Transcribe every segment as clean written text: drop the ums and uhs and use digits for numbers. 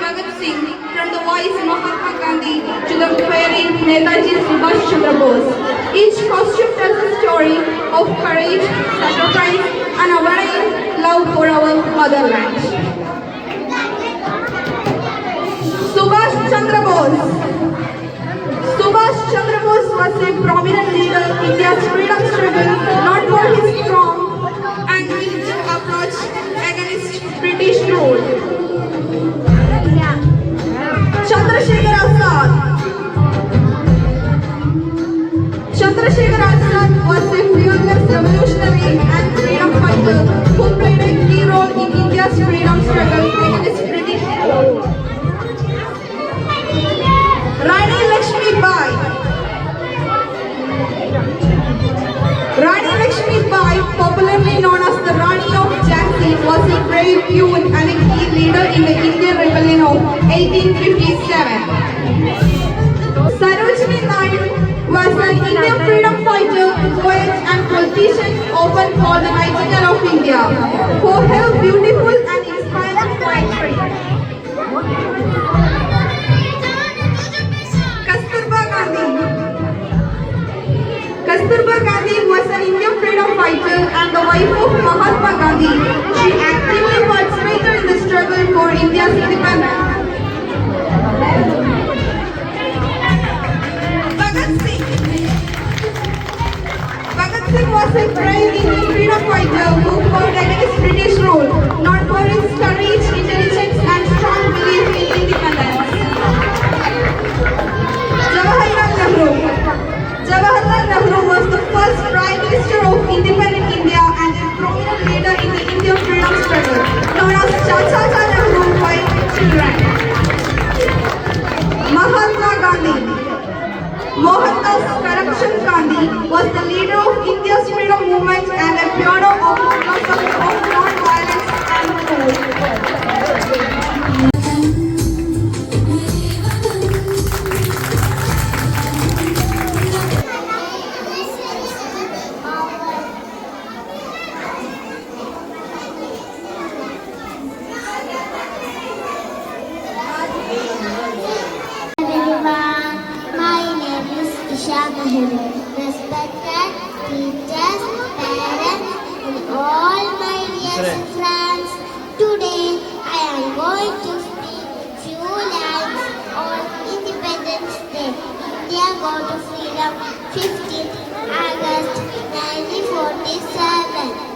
Bhagat Singh from the wise Mahatma Gandhi to the fairy Netaji Subhash Chandra Bose. Each costume tells a story of courage, sacrifice, and unwavering love for our motherland. Subhash Chandra Bose. Subhash Chandra Bose was a prominent leader in India's freedom struggle, not for his strong and militant approach against British rule. Chandrasekhar Azad. Chandrasekhar Azad was a fearless revolutionary and freedom fighter who played a key role in India's freedom struggle against British rule. Rani Lakshmi Bai. Rani Lakshmi Bai, popularly known as the Rani of Jhansi, was a brave youth and a key leader in the Indian Rebellion of 1857. Sarojini Naidu was an Indian freedom fighter, poet and politician often called the Nightingale of India, for her beautiful and inspiring poetry. Kasturba Gandhi was an Indian freedom fighter and the wife of Mahatma Gandhi. She actively participated in the struggle for India's independence. Bhagat Singh. Bhagat Singh was a brave Indian freedom fighter who fought against British rule, not for his courage, intelligence, and strong belief in independence. Jawaharlal Nehru. Jawaharlal Nehru was the first Prime Minister of independent India and a prominent leader in the Indian freedom struggle, known as Chacha Nehru by children. Mahatma Gandhi. Mohandas Karamchand Gandhi was the leader of India's freedom movement and a pioneer of non-violence and food. Respected teachers, parents, and all my dear friends, today I am going to speak few lines on Independence Day. India got to freedom 15th August 1947.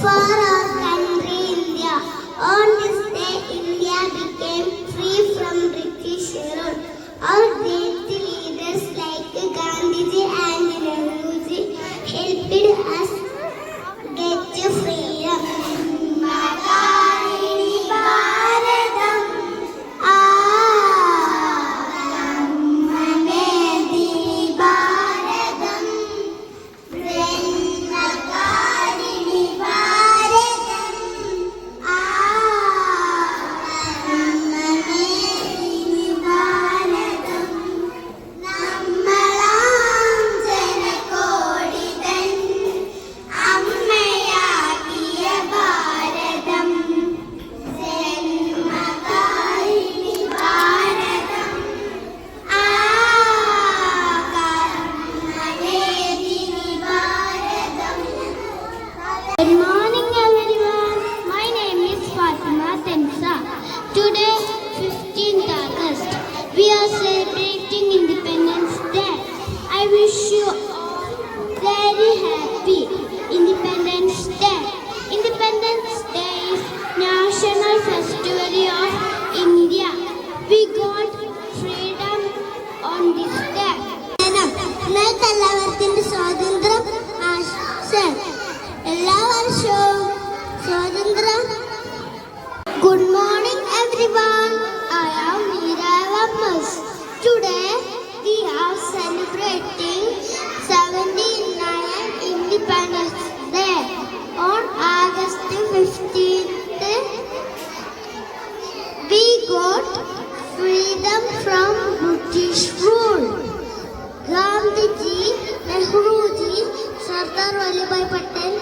for our country India. On this day, India became free from British rule. Our great leaders like Gandhiji and Nehruji helped us get freedom. Magadini Bharatam, Magadini Bharatam, Magadini Bharatam, Magadini Bharatam, Nammalam Janakodidan, Ammayakiya Bharatam, Janmakarini Bharatam, Karmadini Bharatam. Good morning everyone. My name is Fatima Temsa. Today, 15th August, we are celebrating Independence Day. I wish you all very happy Independence Day. Independence Day is national festival of India. We got freedom on this day. ഇന്നത്തെ എല്ലാവർക്കും സ്വാതന്ത്ര്യം ആശംസകൾ. എല്ലാ വർഷവും സ്വാതന്ത്ര്യം. Good morning everyone. I am Meera Vamas. Today we are celebrating 79th Independence Day. On August 15th, we got freedom from British rule. Gandhiji, Nehruji, Sardar Vallabhbhai Patel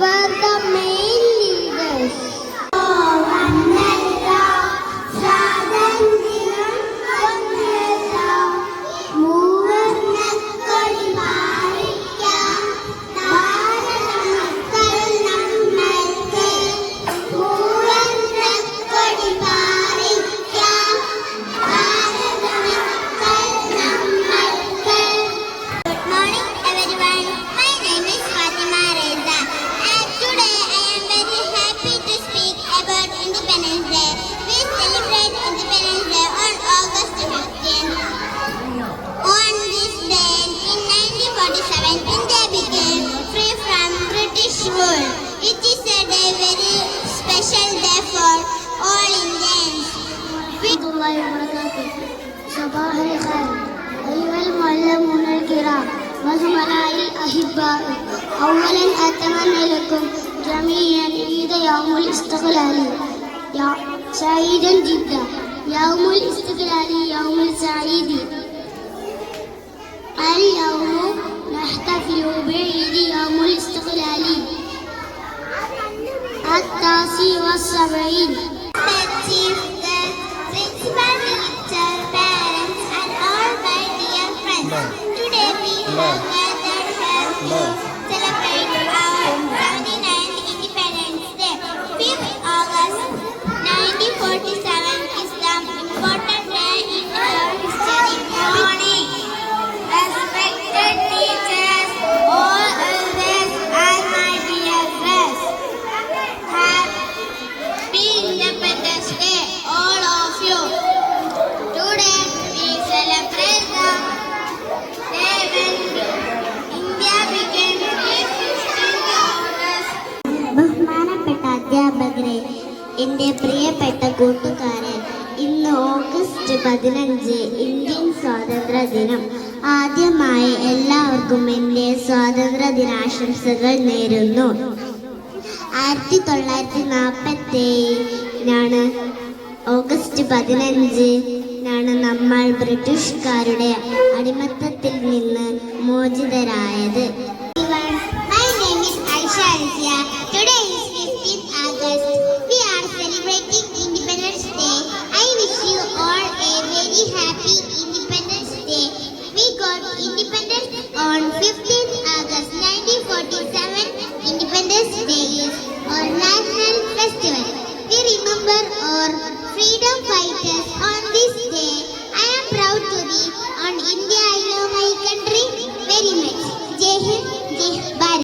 were the main leaders. Good morning everyone. My name is Fatima Reza. And today I am very happy to speak about Independence Day. We celebrate Independence Day on August 15th. On this day in 1947, India became free from British rule. It is a day very special day for all Indians. صباح الخير أيها المعلمون الكرام وزملاء الأحباء. أولا أتمنى لكم جميعا عيد يوم الاستقلال سعيدا جدا. يوم الاستقلال يوم سعيد. اليوم نحتفل بعيد يوم الاستقلال 79. Principal, teacher, parents, and all my dear friends. Today we have gathered here to celebrate our 79th Independence Day. 5th August 1947 is the important day in our history. Morning, respected teachers, all elders, and my dear friends. Happy Independence Day, all of you. Today we celebrate the day when India became free 15th August. ബഹുമാനപ്പെട്ട അധ്യാപകരെ, എൻ്റെ പ്രിയപ്പെട്ട കൂട്ടുകാരെ, ഇന്ന് August 15 Indian സ്വാതന്ത്ര്യ ദിനം. ആദ്യമായി എല്ലാവർക്കും എൻ്റെ സ്വാതന്ത്ര്യ ദിനാശംസകൾ നേരുന്നു. 1947 ഓഗസ്റ്റ് 15 നമ്മൾ ബ്രിട്ടീഷുകാരുടെ അടിമത്തത്തിൽ നിന്ന് മോചിതരായത്. My name is Aisha Rizia. Today is 15th August. We are celebrating Independence Day. I wish you all a very happy Independence Day. We got independence on 15th August 1947. Independence Day is our national festival.